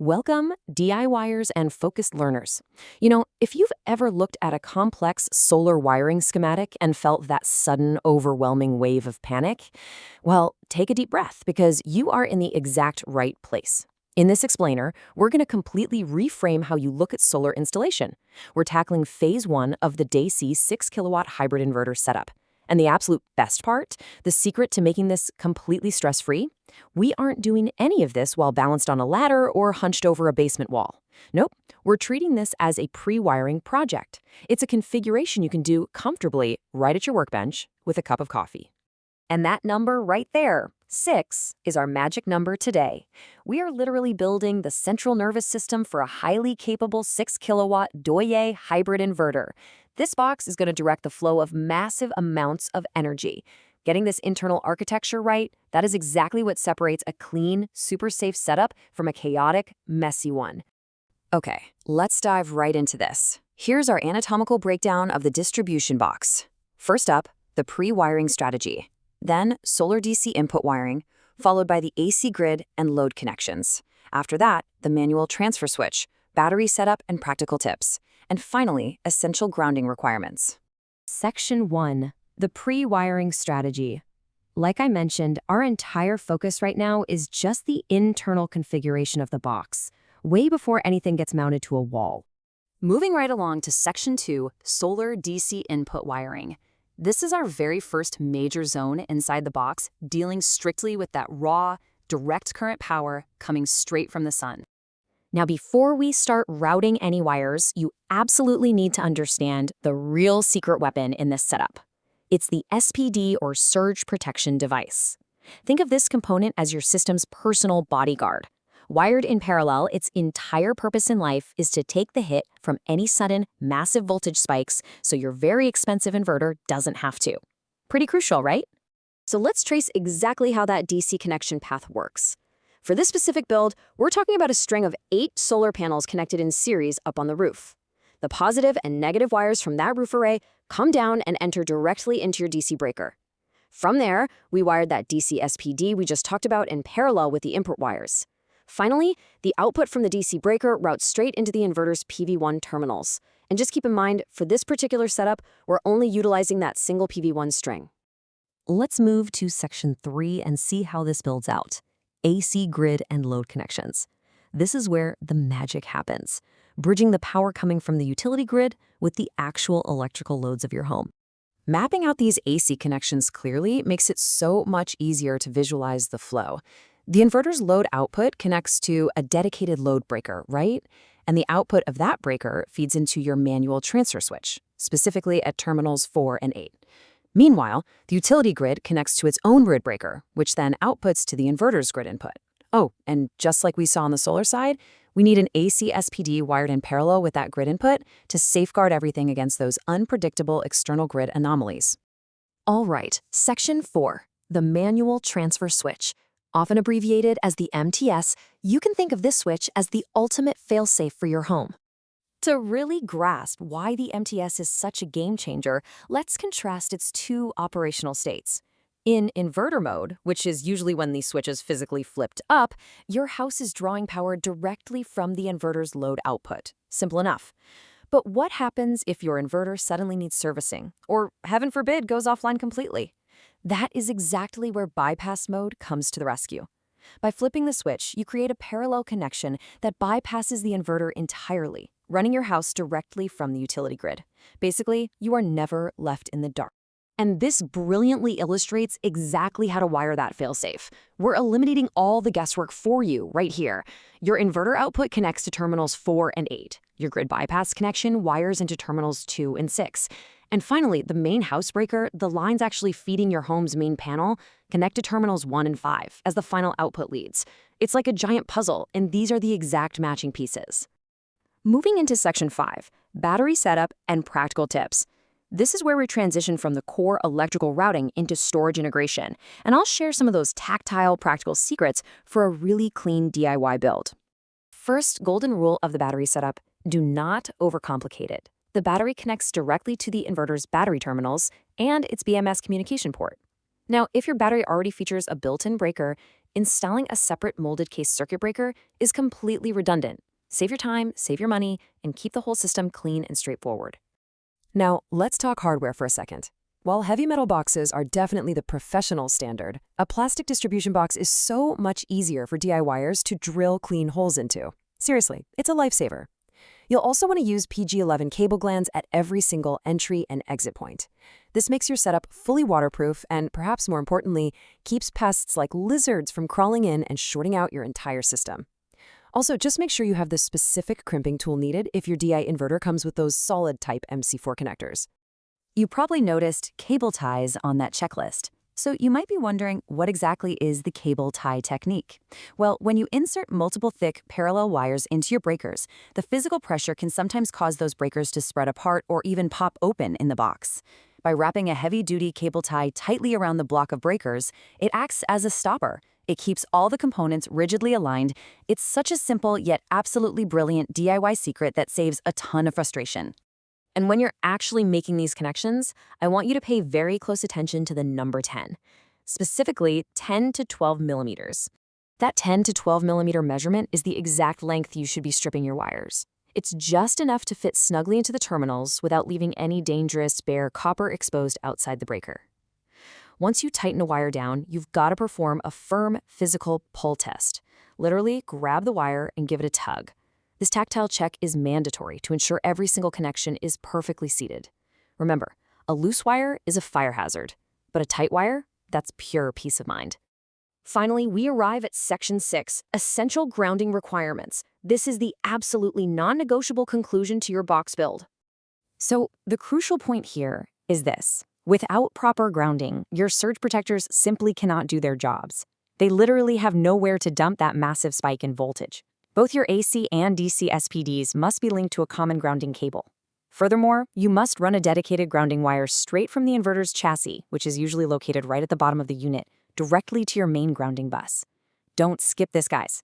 Welcome, DIYers and focused learners. If you've ever looked at a complex solar wiring schematic and felt that sudden, overwhelming wave of panic, well, take a deep breath because you are in the exact right place. In this explainer, we're going to completely reframe how you look at solar installation. We're tackling phase one of the Deye 6kW hybrid inverter setup. And the absolute best part, the secret to making this completely stress-free, we aren't doing any of this while balanced on a ladder or hunched over a basement wall. Nope, we're treating this as a pre-wiring project. It's a configuration you can do comfortably right at your workbench with a cup of coffee. And that number right there, 6, is our magic number today. We are literally building the central nervous system for a highly capable 6kW Deye hybrid inverter. This box is going to direct the flow of massive amounts of energy. Getting this internal architecture right, that is exactly what separates a clean, super safe setup from a chaotic, messy one. Okay, let's dive right into this. Here's our anatomical breakdown of the distribution box. First up, the pre-wiring strategy. Then, solar DC input wiring, followed by the AC grid and load connections. After that, the manual transfer switch, battery setup and practical tips. And finally, essential grounding requirements. Section 1. The pre-wiring strategy. Like I mentioned, our entire focus right now is just the internal configuration of the box, way before anything gets mounted to a wall. Moving right along to Section 2, solar DC input wiring. This is our very first major zone inside the box, dealing strictly with that raw, direct current power coming straight from the sun. Now, before we start routing any wires, you absolutely need to understand the real secret weapon in this setup. It's the SPD, or surge protection device. Think of this component as your system's personal bodyguard. Wired in parallel, its entire purpose in life is to take the hit from any sudden, massive voltage spikes so your very expensive inverter doesn't have to. Pretty crucial, right? So let's trace exactly how that DC connection path works. For this specific build, we're talking about a string of 8 solar panels connected in series up on the roof. The positive and negative wires from that roof array come down and enter directly into your DC breaker. From there, we wired that DC SPD we just talked about in parallel with the input wires. Finally, the output from the DC breaker routes straight into the inverter's PV1 terminals. And just keep in mind, for this particular setup, we're only utilizing that single PV1 string. Let's move to Section 3 and see how this builds out. AC grid and load connections. This is where the magic happens, bridging the power coming from the utility grid with the actual electrical loads of your home. Mapping out these AC connections clearly makes it so much easier to visualize the flow. The inverter's load output connects to a dedicated load breaker, right? And the output of that breaker feeds into your manual transfer switch, specifically at terminals 4 and 8. Meanwhile, the utility grid connects to its own grid breaker, which then outputs to the inverter's grid input. Oh, and just like we saw on the solar side, we need an AC SPD wired in parallel with that grid input to safeguard everything against those unpredictable external grid anomalies. All right, Section 4, the manual transfer switch. Often abbreviated as the MTS, you can think of this switch as the ultimate failsafe for your home. To really grasp why the MTS is such a game changer, let's contrast its two operational states. In inverter mode, which is usually when the switch is physically flipped up, your house is drawing power directly from the inverter's load output. Simple enough. But what happens if your inverter suddenly needs servicing, or heaven forbid, goes offline completely? That is exactly where bypass mode comes to the rescue. By flipping the switch, you create a parallel connection that bypasses the inverter entirely, running your house directly from the utility grid. Basically, you are never left in the dark. And this brilliantly illustrates exactly how to wire that failsafe. We're eliminating all the guesswork for you right here. Your inverter output connects to terminals 4 and 8. Your grid bypass connection wires into terminals 2 and 6. And finally, the main house breaker, the lines actually feeding your home's main panel, connect to terminals 1 and 5 as the final output leads. It's like a giant puzzle, and these are the exact matching pieces. Moving into Section 5, battery setup and practical tips. This is where we transition from the core electrical routing into storage integration, and I'll share some of those tactile, practical secrets for a really clean DIY build. First, golden rule of the battery setup, do not overcomplicate it. The battery connects directly to the inverter's battery terminals and its BMS communication port. Now, if your battery already features a built-in breaker, installing a separate molded case circuit breaker is completely redundant. Save your time, save your money, and keep the whole system clean and straightforward. Now, let's talk hardware for a second. While heavy metal boxes are definitely the professional standard, a plastic distribution box is so much easier for DIYers to drill clean holes into. Seriously, it's a lifesaver. You'll also want to use PG-11 cable glands at every single entry and exit point. This makes your setup fully waterproof and, perhaps more importantly, keeps pests like lizards from crawling in and shorting out your entire system. Also, just make sure you have the specific crimping tool needed if your Deye inverter comes with those solid-type MC4 connectors. You probably noticed cable ties on that checklist. So you might be wondering, what exactly is the cable tie technique? Well, when you insert multiple thick parallel wires into your breakers, the physical pressure can sometimes cause those breakers to spread apart or even pop open in the box. By wrapping a heavy-duty cable tie tightly around the block of breakers, it acts as a stopper. It keeps all the components rigidly aligned. It's such a simple yet absolutely brilliant DIY secret that saves a ton of frustration. And when you're actually making these connections, I want you to pay very close attention to the number 10, specifically 10 to 12 millimeters. That 10 to 12 millimeter measurement is the exact length you should be stripping your wires. It's just enough to fit snugly into the terminals without leaving any dangerous, bare copper exposed outside the breaker. Once you tighten a wire down, you've got to perform a firm physical pull test. Literally, grab the wire and give it a tug. This tactile check is mandatory to ensure every single connection is perfectly seated. Remember, a loose wire is a fire hazard, but a tight wire, that's pure peace of mind. Finally, we arrive at Section 6, Essential Grounding Requirements. This is the absolutely non-negotiable conclusion to your box build. So the crucial point here is this. Without proper grounding, your surge protectors simply cannot do their jobs. They literally have nowhere to dump that massive spike in voltage. Both your AC and DC SPDs must be linked to a common grounding cable. Furthermore, you must run a dedicated grounding wire straight from the inverter's chassis, which is usually located right at the bottom of the unit, directly to your main grounding bus. Don't skip this, guys.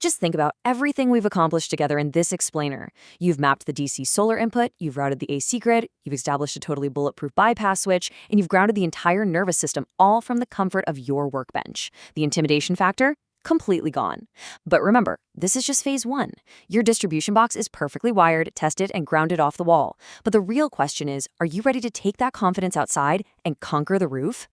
Just think about everything we've accomplished together in this explainer. You've mapped the DC solar input, you've routed the AC grid, you've established a totally bulletproof bypass switch, and you've grounded the entire nervous system all from the comfort of your workbench. The intimidation factor? Completely gone. But remember, this is just phase 1. Your distribution box is perfectly wired, tested, and grounded off the wall. But the real question is, are you ready to take that confidence outside and conquer the roof?